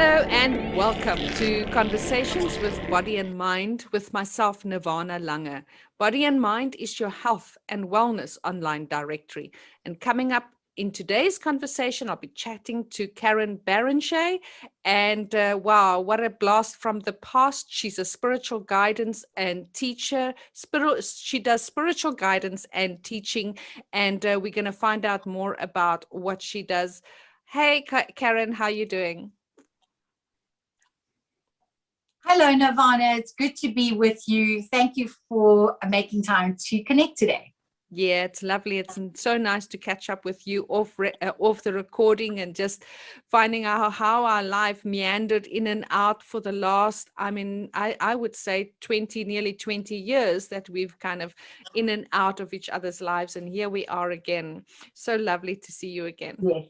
Hello and welcome to Conversations with Body and Mind with myself, Nirvana Lange. Body and Mind is your health and wellness online directory. And coming up in today's conversation, I'll be chatting to Karen Barensché. And wow, what a blast from the past. She's a spiritual guidance and teacher. She does spiritual guidance and teaching. And we're going to find out more about what she does. Hey, Karen, how are you doing? Hello, Nirvana. It's good to be with you. Thank you for making time to connect today. Yeah, it's lovely. It's so nice to catch up with you off the recording and just finding out how our life meandered in and out for the last, I would say nearly 20 years that we've kind of in and out of each other's lives. And here we are again. So lovely to see you again. Yes.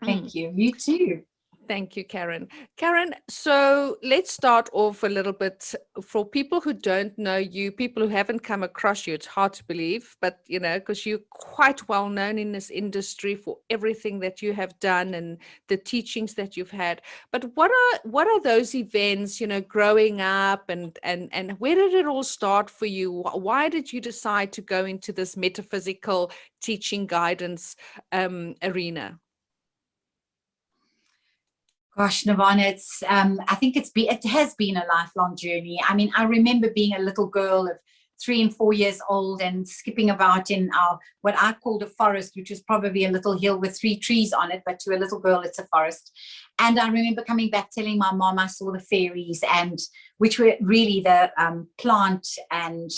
Thank you. You too. Thank you, Karen. Karen, so let's start off a little bit for people who don't know you, people who haven't come across you. It's hard to believe, but because you're quite well known in this industry for everything that you have done and the teachings that you've had. But what are those events, growing up and where did it all start for you? Why did you decide to go into this metaphysical teaching guidance arena? Gosh, Nirvana, I think it has been a lifelong journey. I mean, I remember being a little girl of 3 and 4 years old and skipping about in what I called a forest, which was probably a little hill with 3 trees on it, but to a little girl, it's a forest. And I remember coming back telling my mom I saw the fairies, and which were really the plant and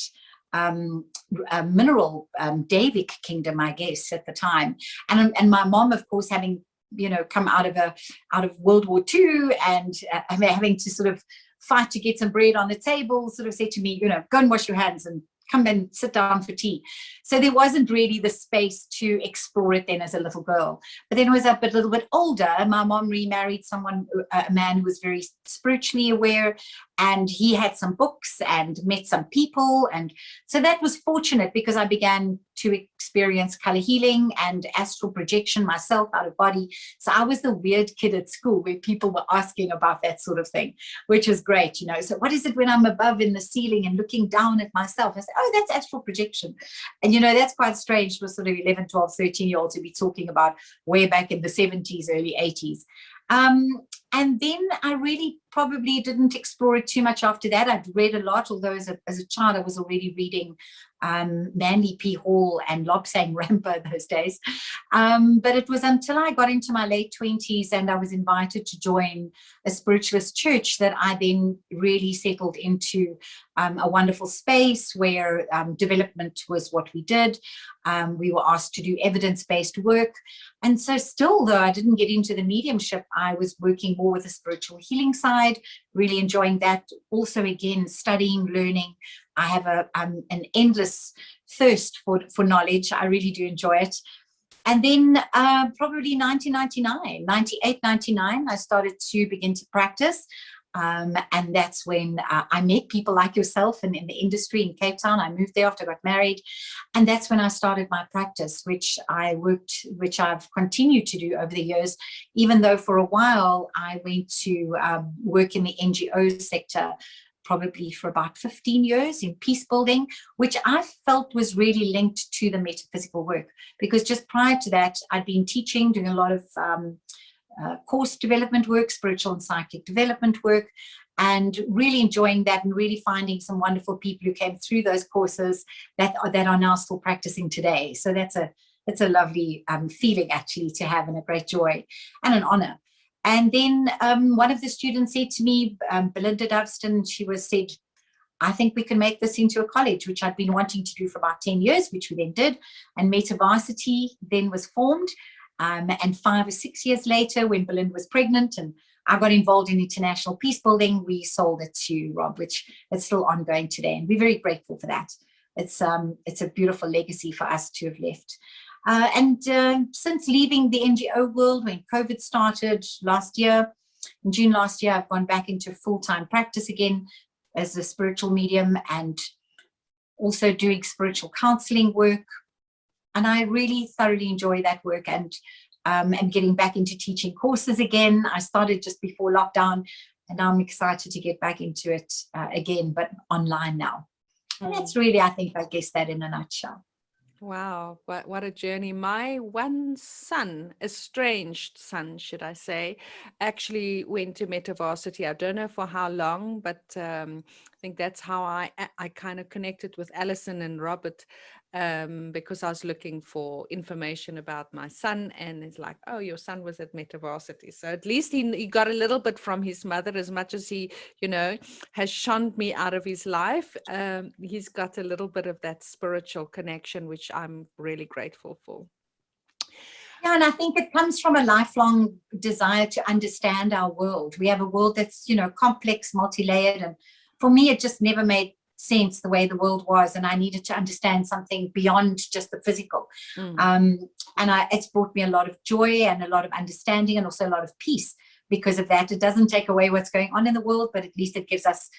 mineral Davic kingdom, I guess, at the time. And my mom, of course, having come out of World War II and having to sort of fight to get some bread on the table, sort of said to me, go and wash your hands and come and sit down for tea. So there wasn't really the space to explore it then as a little girl. But then as I was a little bit older, my mom remarried a man who was very spiritually aware, and he had some books and met some people. And so that was fortunate because I began to experience color healing and astral projection myself out of body. So I was the weird kid at school where people were asking about that sort of thing, which was great. So what is it when I'm above in the ceiling and looking down at myself? I said, oh, that's astral projection. And that's quite strange for sort of 11, 12, 13-year-olds to be talking about way back in the 70s, early 80s. And then I really probably didn't explore it too much after that. I'd read a lot, although as a child I was already reading Manly P. Hall and Lobsang Rampa those days. But it was until I got into my late 20s and I was invited to join a spiritualist church that I then really settled into a wonderful space where development was what we did. We were asked to do evidence-based work. And so still, though I didn't get into the mediumship, I was working more with the spiritual healing side, really enjoying that. Also, again, studying, learning. I have an endless thirst for knowledge. I really do enjoy it. And then probably 1999, 98, 99, I started to begin to practice. And that's when I met people like yourself in the industry in Cape Town. I moved there after I got married. And that's when I started my practice, which I've continued to do over the years, even though for a while I went to work in the NGO sector, probably for about 15 years in peace building, which I felt was really linked to the metaphysical work. Because just prior to that, I'd been teaching, doing a lot of course development work, spiritual and psychic development work, and really enjoying that and really finding some wonderful people who came through those courses that are now still practicing today. So that's a lovely feeling actually to have, and a great joy and an honor. And then one of the students said to me, Belinda Dovston, said, I think we can make this into a college, which I'd been wanting to do for about 10 years, which we then did. And MetaVarsity then was formed. And 5 or 6 years later, when Belinda was pregnant and I got involved in international peace building, we sold it to Rob, which is still ongoing today. And we're very grateful for that. It's a beautiful legacy for us to have left. And since leaving the NGO world, when COVID started last year, in June last year, I've gone back into full-time practice again as a spiritual medium and also doing spiritual counseling work. And I really thoroughly enjoy that work. And and getting back into teaching courses again. I started just before lockdown, and I'm excited to get back into it again, but online now. And that's really, I think, I guess that in a nutshell. Wow, what a journey. My one son, estranged son, should I say, actually went to metavarsity. I don't know for how long, but I think that's how I kind of connected with Alison and Robert, because I was looking for information about my son, and it's like, oh, your son was at metavarsity. So at least he got a little bit from his mother, as much as he, has shunned me out of his life. He's got a little bit of that spiritual connection, which I'm really grateful for. Yeah, and I think it comes from a lifelong desire to understand our world. We have a world that's, complex, multi-layered. And for me, it just never made sense the way the world was. And I needed to understand something beyond just the physical. It's brought me a lot of joy and a lot of understanding and also a lot of peace because of that. It doesn't take away what's going on in the world, but at least it gives us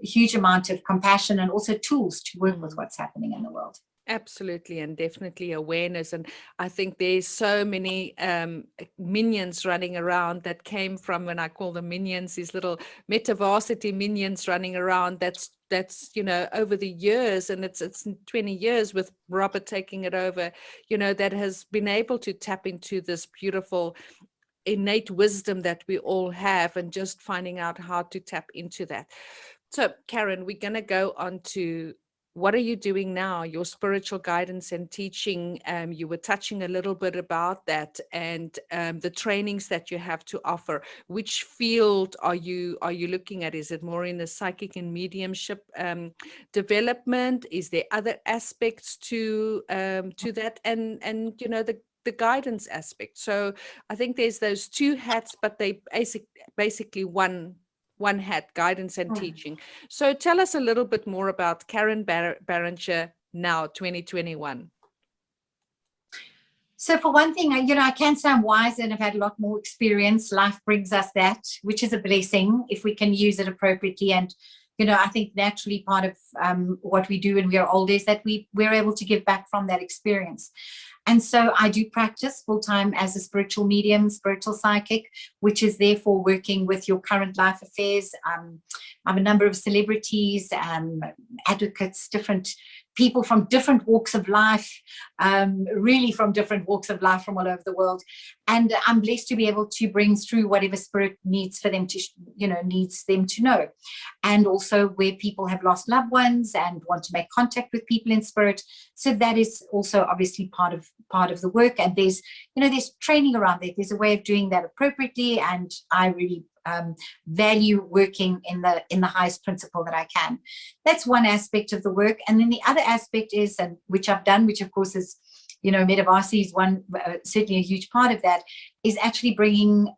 a huge amount of compassion and also tools to work with what's happening in the world. Absolutely, and definitely awareness. And I think there's so many minions running around that came from, when I call them minions, these little metavarsity minions running around. That's over the years, and it's 20 years with Robert taking it over, that has been able to tap into this beautiful innate wisdom that we all have, and just finding out how to tap into that. So, Karen, we're going to go on to what are you doing now? Your spiritual guidance and teaching. You were touching a little bit about that, and the trainings that you have to offer. Which field are you looking at? Is it more in the psychic and mediumship development? Is there other aspects to that, and the guidance aspect? So I think there's those two hats, but they basically one hat, guidance and teaching. So tell us a little bit more about Karen Barensché now, 2021. So for one thing, I can say I'm wiser and I've had a lot more experience. Life brings us that, which is a blessing if we can use it appropriately. And, I think naturally part of what we do when we are older is that we're able to give back from that experience. And so I do practice full-time as a spiritual medium, spiritual psychic, which is therefore working with your current life affairs. I'm a number of celebrities, advocates, different people from different walks of life, really from different walks of life from all over the world. And I'm blessed to be able to bring through whatever spirit needs for them to, needs them to know. And also where people have lost loved ones and want to make contact with people in spirit. So that is also obviously part of the work. And there's training around that. There's a way of doing that appropriately. And I really value working in the highest principle that I can. That's one aspect of the work. And then the other aspect is, and which I've done, which of course is, metavarsity is one, certainly a huge part of that, is actually bringing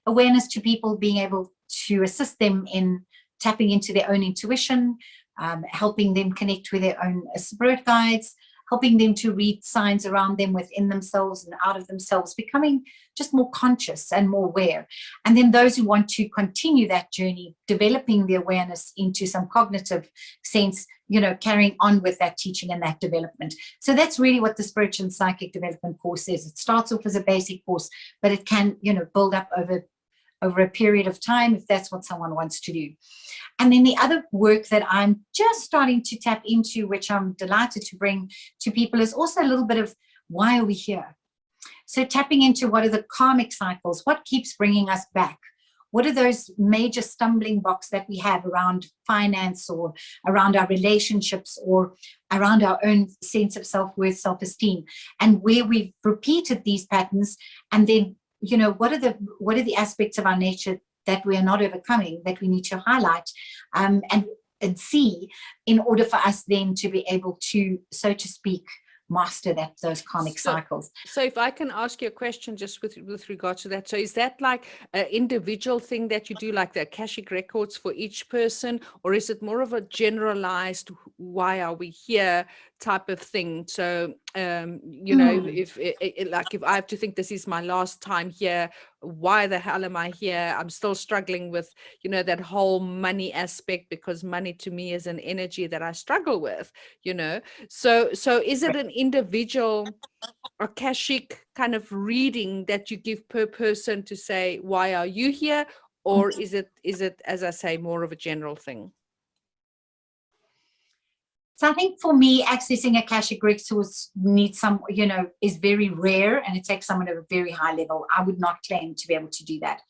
awareness to people, being able to assist them in tapping into their own intuition, helping them connect with their own spirit guides, helping them to read signs around them within themselves and out of themselves, becoming just more conscious and more aware. And then those who want to continue that journey, developing the awareness into some cognitive sense, carrying on with that teaching and that development. So that's really what the spiritual and psychic development course is. It starts off as a basic course, but it can, build up over a period of time if that's what someone wants to do. And then the other work that I'm just starting to tap into, which I'm delighted to bring to people, is also a little bit of why are we here? So tapping into what are the karmic cycles, what keeps bringing us back? What are those major stumbling blocks that we have around finance or around our relationships or around our own sense of self-worth, self-esteem, and where we've repeated these patterns? And then, what are the aspects of our nature that we are not overcoming, that we need to highlight and see in order for us then to be able to, so to speak, master those karmic cycles. So if I can ask you a question just with regard to that. So is that like an individual thing that you do, like the Akashic records for each person, or is it more of a generalized why are we here type of thing? So You know, if I have to think this is my last time here, why the hell am I here? I'm still struggling with, you know, that whole money aspect, because money to me is an energy that I struggle with, you know. So is it an individual akashic kind of reading that you give per person to say, why are you here? Or is it, as I say, more of a general thing? So I think for me, accessing Akashic records needs some, you know, is very rare, and it takes someone at a very high level. I would not claim to be able to do that.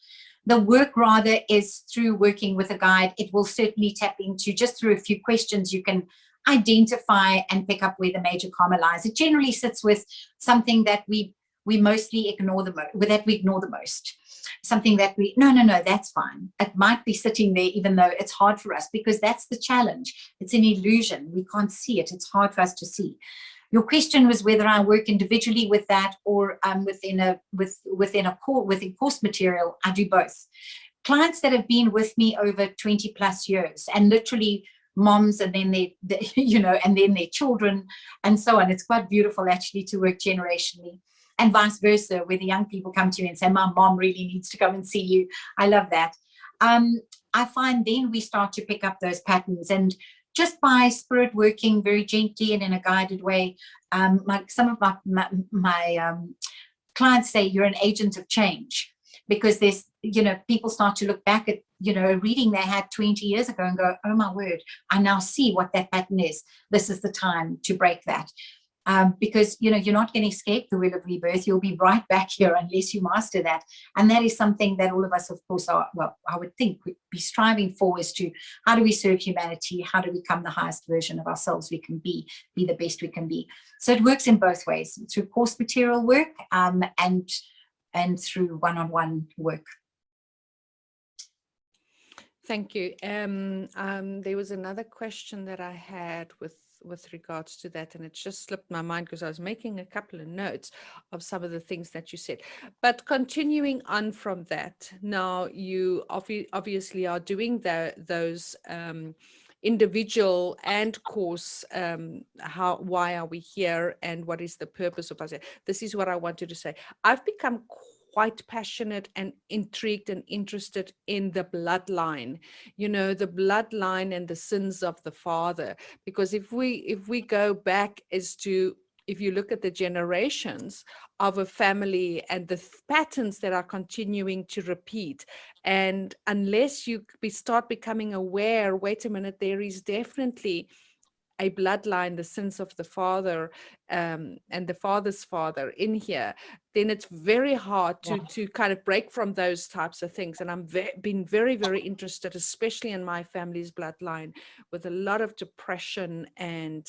The work rather is through working with a guide. It will certainly tap into, just through a few questions, you can identify and pick up where the major karma lies. It generally sits with something that we mostly ignore the most. Something that no, that's fine. It might be sitting there, even though it's hard for us, because that's the challenge. It's an illusion. We can't see it. It's hard for us to see. Your question was whether I work individually with that or within course material. I do both. Clients that have been with me over 20 plus years, and literally moms, and then and then their children, and so on. It's quite beautiful actually to work generationally. And vice versa, where the young people come to me and say, my mom really needs to come and see you. I love that. I find then we start to pick up those patterns, and just by spirit working very gently and in a guided way. Some of my clients say you're an agent of change, because there's, people start to look back at, a reading they had 20 years ago and go, oh my word, I now see what that pattern is. This is the time to break that. Because you're not going to escape the wheel of rebirth. You'll be right back here unless you master that. And that is something that all of us, of course, I would think would be striving for, is to, how do we serve humanity? How do we become the highest version of ourselves we can be the best we can be? So it works in both ways, through course material work and through one-on-one work. Thank you. There was another question that I had with regards to that, and it just slipped my mind because I was making a couple of notes of some of the things that you said. But continuing on from that, now you obviously are doing those individual and course, why are we here and what is the purpose of us? This is what I wanted to say. I've become quite passionate and intrigued and interested in the bloodline, the bloodline and the sins of the father. Because if we go back as to, if you look at the generations of a family and the patterns that are continuing to repeat, and unless you start becoming aware, wait a minute, there is definitely a bloodline, the sins of the father and the father's father in here, then it's very hard to kind of break from those types of things. And I'm been very, very interested, especially in my family's bloodline, with a lot of depression and,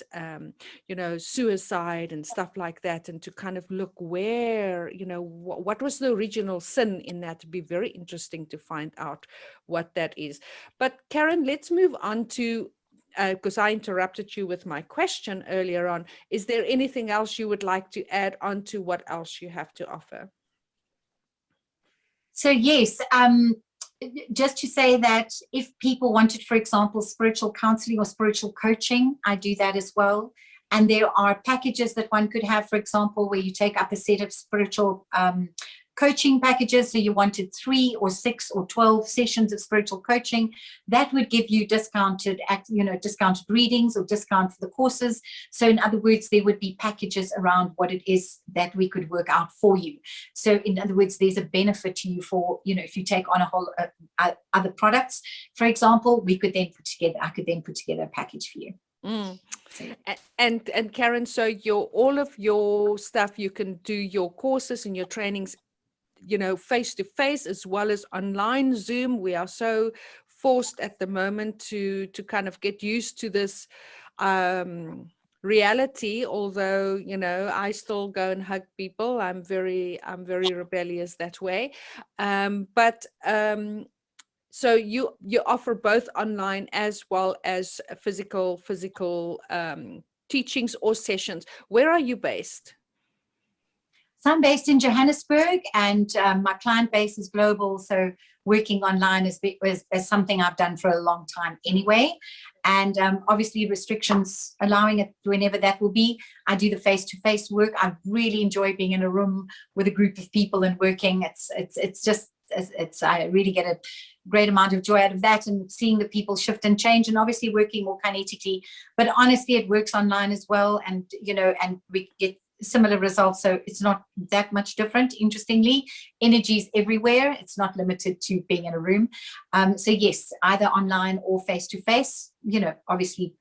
suicide and stuff like that. And to kind of look where, what was the original sin in that. It'd be very interesting to find out what that is. But Karen, let's move on to, because I interrupted you with my question earlier on. Is there anything else you would like to add on to what else you have to offer? So yes, just to say that if people wanted, for example, spiritual counseling or spiritual coaching, I do that as well. And there are packages that one could have, for example, where you take up a set of spiritual coaching packages. So you wanted 3 or 6 or 12 sessions of spiritual coaching, that would give you discounted readings or discount for the courses. So in other words, there would be packages around what it is that we could work out for you. So in other words, there's a benefit to you for, if you take on a whole other products, for example, I could then put together a package for you. Mm. And Karen, so all of your stuff, you can do your courses and your trainings, face to face as well as online Zoom. We are so forced at the moment to kind of get used to this reality, although I still go and hug people. I'm very rebellious that way, so you offer both online as well as physical teachings or sessions. Where are you based? So I'm based in Johannesburg, and my client base is global. So working online is something I've done for a long time anyway. And obviously restrictions allowing it whenever that will be. I do the face-to-face work. I really enjoy being in a room with a group of people and working. I really get a great amount of joy out of that, and seeing the people shift and change, and obviously working more kinetically. But honestly, it works online as well, and and we get similar results. So it's not that much different. Interestingly, energy is everywhere. It's not limited to being in a room. So yes, either online or face to face. Obviously,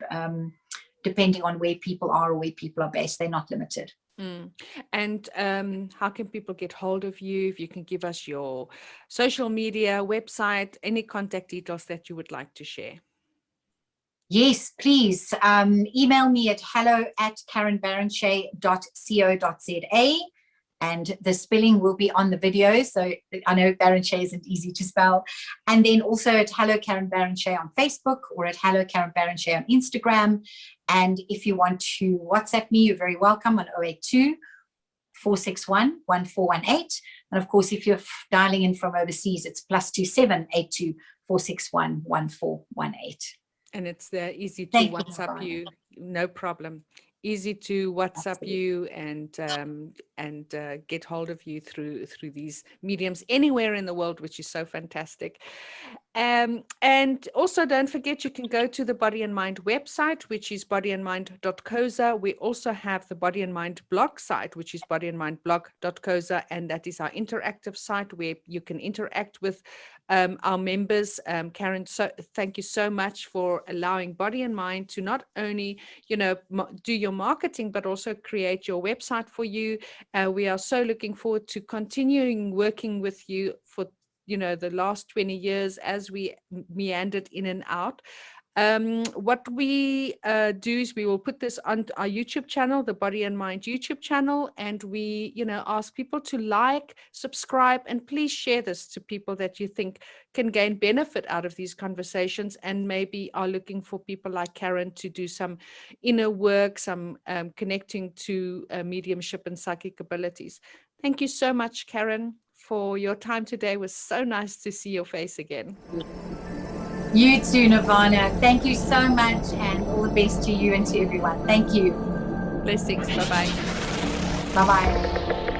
depending on where people are or where people are based, they're not limited. And how can people get hold of you? If you can give us your social media, website, any contact details that you would like to share. Yes, please. Email me at hello@karenbarensché.co.za, and the spelling will be on the video. So I know Barensché isn't easy to spell. And then also at Hello Karen Barensché on Facebook, or at Hello Karen Barensché on Instagram. And if you want to WhatsApp me, you're very welcome on 082-461-1418. And of course, if you're dialing in from overseas, it's +27 82-461-1418. And it's easy to WhatsApp you, no problem. Easy to WhatsApp you and get hold of you through these mediums anywhere in the world, which is so fantastic. And also don't forget, you can go to the Body and Mind website, which is bodyandmind.coza. We also have the Body and Mind blog site, which is bodyandmindblog.coza, and that is our interactive site where you can interact with our members. Karen, so thank you so much for allowing Body and Mind to not only do your marketing, but also create your website for you. We are so looking forward to continuing working with you for the last 20 years as we meandered in and out. What we do is we will put this on our YouTube channel, the Body and Mind YouTube channel, and we ask people to like, subscribe, and please share this to people that you think can gain benefit out of these conversations, and maybe are looking for people like Karen to do some inner work, some connecting to mediumship and psychic abilities. Thank you so much, Karen, for your time today. It was so nice to see your face again. You too, Nirvana. Thank you so much, and all the best to you and to everyone. Thank you. Blessings. Bye-bye. Bye-bye.